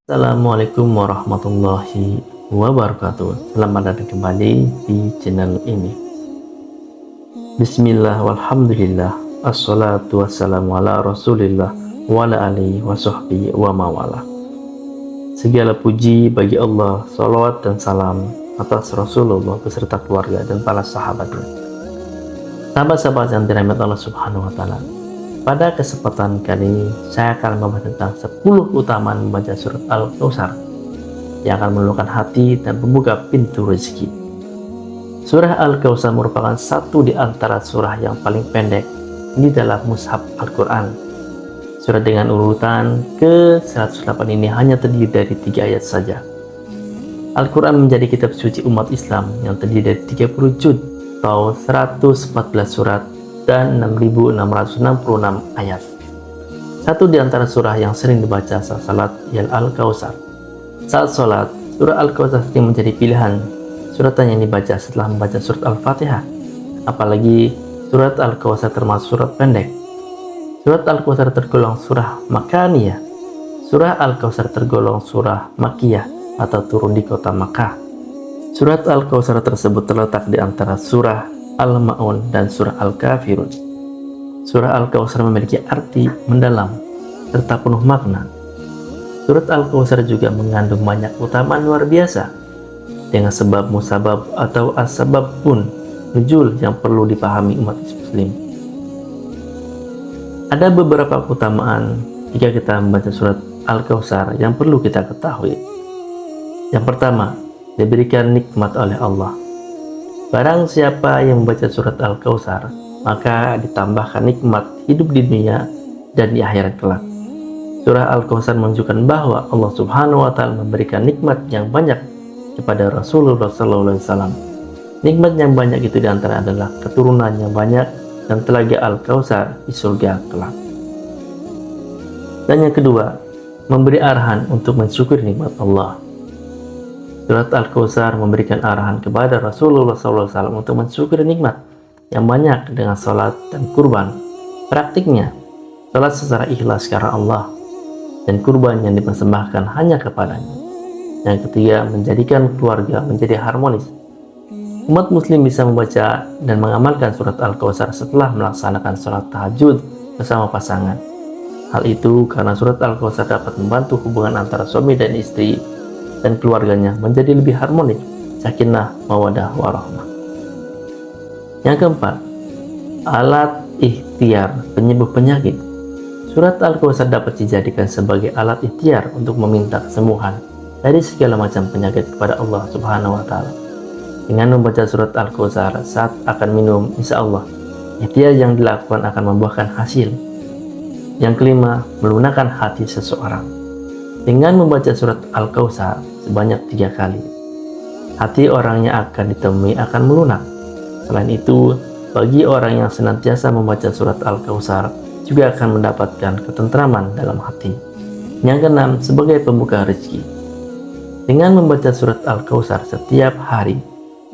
Assalamualaikum warahmatullahi wabarakatuh. Selamat datang kembali di channel ini. Bismillah walhamdulillah, assalatu wassalamu ala rasulillah wa ala alihi wa sahbihi wa mawala. Segala puji bagi Allah, salawat dan salam atas Rasulullah beserta keluarga dan para sahabatnya. Sahabat-sahabat yang dirahmati Allah Subhanahu wa taala. Pada kesempatan kali ini, saya akan membahas tentang 10 keutamaan membaca surat Al-Kautsar yang akan meluluhkan hati dan membuka pintu rezeki. Surah Al-Kautsar merupakan satu di antara surah yang paling pendek di dalam mushaf Al-Quran. Surat dengan urutan ke-108 ini hanya terdiri dari 3 ayat saja. Al-Quran menjadi kitab suci umat Islam yang terdiri dari 30 juz atau 114 surat dan 6.666 ayat. Satu di antara surah yang sering dibaca saat salat ialah Al-Kautsar. Saat salat, surah Al-Kautsar sering menjadi pilihan suratan yang dibaca setelah membaca surat Al-Fatihah. Apalagi surat Al-Kautsar termasuk surat pendek. Surat Al-Kautsar tergolong surah Makaniyah. Surah Al-Kautsar tergolong surah Makkiyah atau turun di kota Makkah. Surat Al-Kautsar tersebut terletak di antara surah Al-Ma'un dan surah Al-Kafirun. Surah Al-Kautsar memiliki arti mendalam serta penuh makna. Surat Al-Kautsar juga mengandung banyak keutamaan luar biasa dengan sebab musabab atau asbab pun nuzul yang perlu dipahami umat muslim. Ada beberapa keutamaan jika kita membaca surat Al-Kautsar yang perlu kita ketahui. Yang pertama, diberikan nikmat oleh Allah. Barang siapa yang membaca surat Al-Kautsar, maka ditambahkan nikmat hidup di dunia dan di akhirat kelak. Surah Al-Kautsar menunjukkan bahwa Allah Subhanahu wa taala memberikan nikmat yang banyak kepada Rasulullah SAW. Nikmat yang banyak itu diantara adalah keturunan yang banyak dan telaga Al-Kautsar di surga kelak. Dan yang kedua, memberi arahan untuk mensyukuri nikmat Allah. Surat Al-Kautsar memberikan arahan kepada Rasulullah SAW untuk mensyukuri nikmat yang banyak dengan salat dan kurban. Praktiknya, salat secara ikhlas karena Allah dan kurban yang dipersembahkan hanya kepadanya. Yang ketiga, menjadikan keluarga menjadi harmonis. Umat muslim bisa membaca dan mengamalkan surat Al-Kautsar setelah melaksanakan salat tahajud bersama pasangan. Hal itu karena surat Al-Kautsar dapat membantu hubungan antara suami dan istri dan keluarganya menjadi lebih harmonis, sakinah, mawadah, warahmah. Yang keempat, alat ikhtiar penyembuh penyakit. Surat Al-Kautsar dapat dijadikan sebagai alat ikhtiar untuk meminta kesembuhan dari segala macam penyakit kepada Allah Subhanahu wa taala. Dengan membaca surat Al-Kautsar saat akan minum, insya Allah ikhtiar yang dilakukan akan membuahkan hasil. Yang kelima, melunakkan hati seseorang. Dengan membaca surat Al-Kautsar sebanyak 3 kali, hati orang yang akan ditemui akan melunak. Selain itu, bagi orang yang senantiasa membaca surat Al-Kautsar juga akan mendapatkan ketentraman dalam hati. Yang keenam, sebagai pembuka rezeki. Dengan membaca surat Al-Kautsar setiap hari,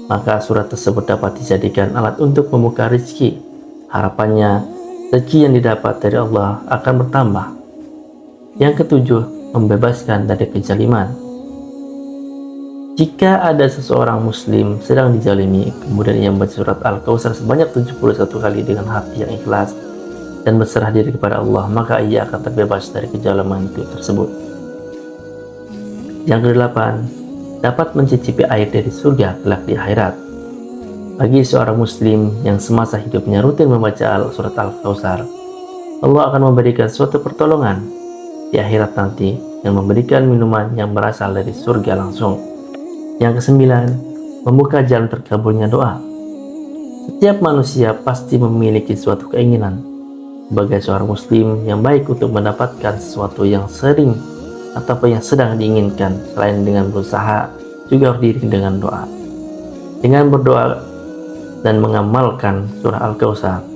maka surat tersebut dapat dijadikan alat untuk membuka rezeki. Harapannya, rezeki yang didapat dari Allah akan bertambah. Yang ketujuh, membebaskan dari kezaliman. Jika ada seseorang muslim sedang dizalimi, kemudian ia membaca surat Al-Kautsar sebanyak 71 kali dengan hati yang ikhlas dan berserah diri kepada Allah, maka ia akan terbebas dari kezaliman itu tersebut. Yang kedelapan, dapat mencicipi air dari surga kelak di akhirat. Bagi seorang muslim yang semasa hidupnya rutin membaca surat Al-Kautsar, Allah akan memberikan suatu pertolongan di akhirat nanti yang memberikan minuman yang berasal dari surga langsung. Yang kesembilan, membuka jalan terkabulnya doa. Setiap manusia pasti memiliki suatu keinginan sebagai seorang muslim yang baik untuk mendapatkan sesuatu yang sering ataupun yang sedang diinginkan. Selain dengan berusaha, juga harus diiringi dengan doa. Dengan berdoa dan mengamalkan surah Al-Kautsar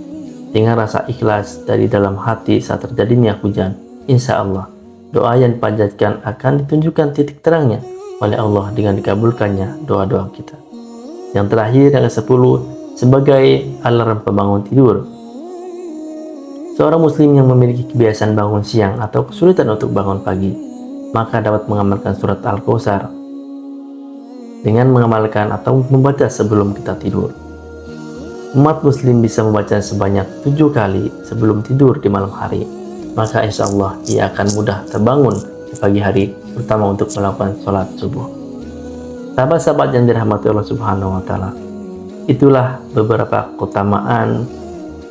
dengan rasa ikhlas dari dalam hati saat terjadinya hujan, insya Allah doa yang dipanjatkan akan ditunjukkan titik terangnya oleh Allah dengan dikabulkannya doa-doa kita. Yang terakhir yang ke-10 sebagai alarm pembangun tidur. Seorang muslim yang memiliki kebiasaan bangun siang atau kesulitan untuk bangun pagi, maka dapat mengamalkan surat Al-Kautsar dengan mengamalkan atau membaca sebelum kita tidur. Umat muslim bisa membaca sebanyak 7 kali sebelum tidur di malam hari, maka insya Allah ia akan mudah terbangun di pagi hari, terutama untuk melakukan sholat subuh. Sahabat-sahabat yang dirahmati Allah Subhanahu wa Ta'ala, itulah beberapa keutamaan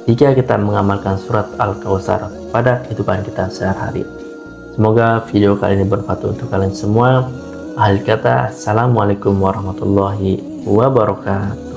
jika kita mengamalkan surat Al-Kautsar pada kehidupan kita sehari-hari. Semoga video kali ini bermanfaat untuk kalian semua. Akhir kata, Assalamualaikum warahmatullahi wabarakatuh.